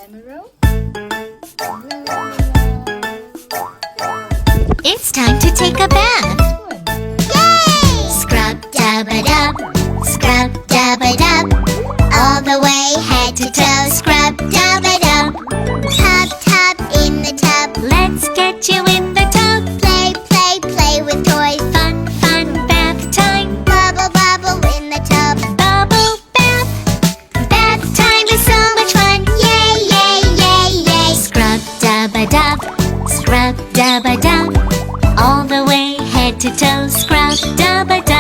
Emerald? It's time to take a bath. Yay! Scrub-dub-a-dub, scrub-dub-a-dub, all the way head to toe. Scrub-dub-a-dub, tub, tub in the tub. Let's get you in the tub. Play, play, play with toys. Fun, fun, bath time. Bubble, bubble in the tub. Bubble bath. Bath time is so much fun. Yay, yay, yay, yay. Scrub-dub-a-dub, scrub-dub-a-dub, all the way head to toe. Scrub-dub-a-dub.